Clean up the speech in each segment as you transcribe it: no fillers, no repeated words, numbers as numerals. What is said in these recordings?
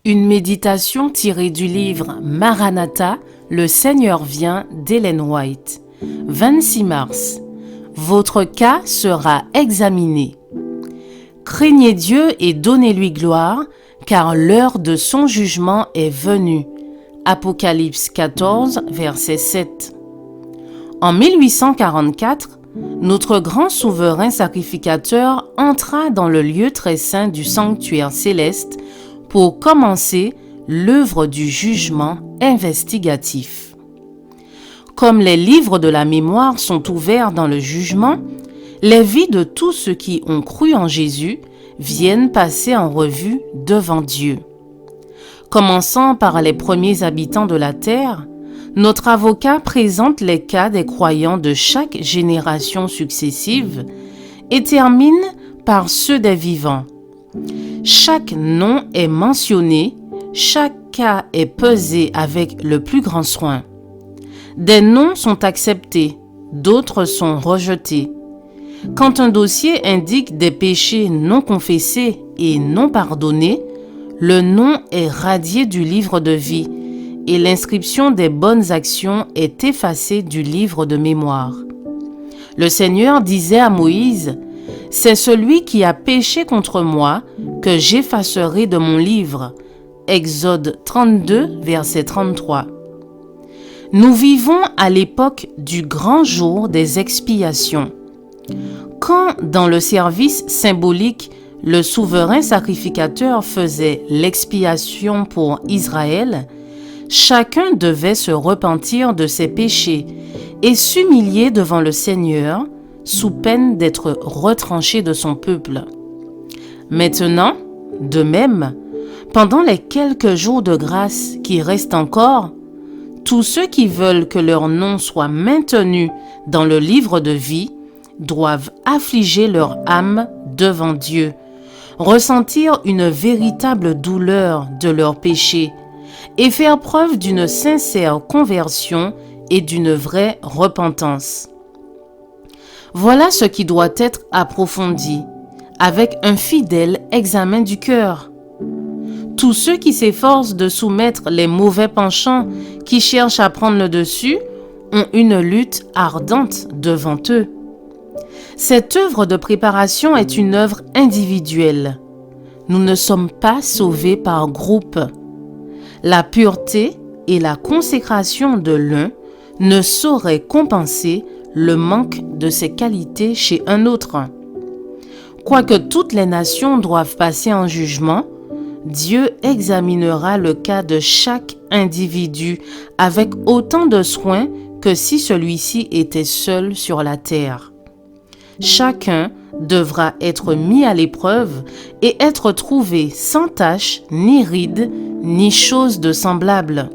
Une méditation tirée du livre Maranatha, le Seigneur vient d'Ellen White. 26 mars. Votre cas sera examiné. Craignez Dieu et donnez-lui gloire, car l'heure de son jugement est venue. Apocalypse 14, verset 7. En 1844, notre grand souverain sacrificateur entra dans le lieu très saint du sanctuaire céleste pour commencer l'œuvre du jugement investigatif. Comme les livres de la mémoire sont ouverts dans le jugement, les vies de tous ceux qui ont cru en Jésus viennent passer en revue devant Dieu. Commençant par les premiers habitants de la terre, notre avocat présente les cas des croyants de chaque génération successive et termine par ceux des vivants. Chaque nom est mentionné, chaque cas est pesé avec le plus grand soin. Des noms sont acceptés, d'autres sont rejetés. Quand un dossier indique des péchés non confessés et non pardonnés, le nom est radié du livre de vie et l'inscription des bonnes actions est effacée du livre de mémoire. Le Seigneur disait à Moïse: « C'est celui qui a péché contre moi que j'effacerai de mon livre. » Exode 32, verset 33. Nous vivons à l'époque du grand jour des expiations. Quand, dans le service symbolique, le souverain sacrificateur faisait l'expiation pour Israël, chacun devait se repentir de ses péchés et s'humilier devant le Seigneur, sous peine d'être retranché de son peuple. Maintenant, de même, pendant les quelques jours de grâce qui restent encore, tous ceux qui veulent que leur nom soit maintenu dans le livre de vie doivent affliger leur âme devant Dieu, ressentir une véritable douleur de leurs péchés et faire preuve d'une sincère conversion et d'une vraie repentance. Voilà ce qui doit être approfondi, avec un fidèle examen du cœur. Tous ceux qui s'efforcent de soumettre les mauvais penchants qui cherchent à prendre le dessus ont une lutte ardente devant eux. Cette œuvre de préparation est une œuvre individuelle. Nous ne sommes pas sauvés par groupe. La pureté et la consécration de l'un ne sauraient compenser le manque de ses qualités chez un autre. Quoique toutes les nations doivent passer en jugement, Dieu examinera le cas de chaque individu avec autant de soin que si celui-ci était seul sur la terre. Chacun devra être mis à l'épreuve et être trouvé sans tache, ni ride, ni chose de semblable.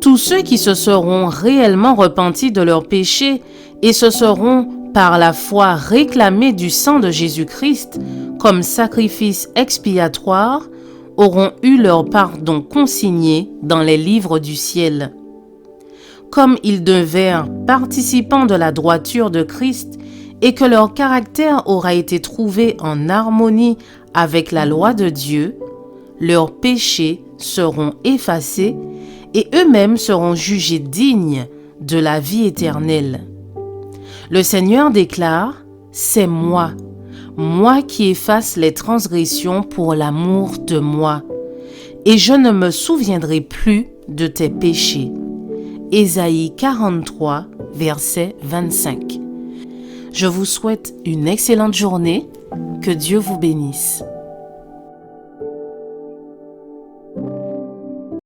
Tous ceux qui se seront réellement repentis de leurs péchés et se seront par la foi réclamés du sang de Jésus-Christ comme sacrifice expiatoire auront eu leur pardon consigné dans les livres du ciel. Comme ils devinrent participants de la droiture de Christ et que leur caractère aura été trouvé en harmonie avec la loi de Dieu, leurs péchés seront effacés et eux-mêmes seront jugés dignes de la vie éternelle. Le Seigneur déclare: « C'est moi, moi qui efface les transgressions pour l'amour de moi, et je ne me souviendrai plus de tes péchés. » Ésaïe 43, verset 25. Je vous souhaite une excellente journée. Que Dieu vous bénisse.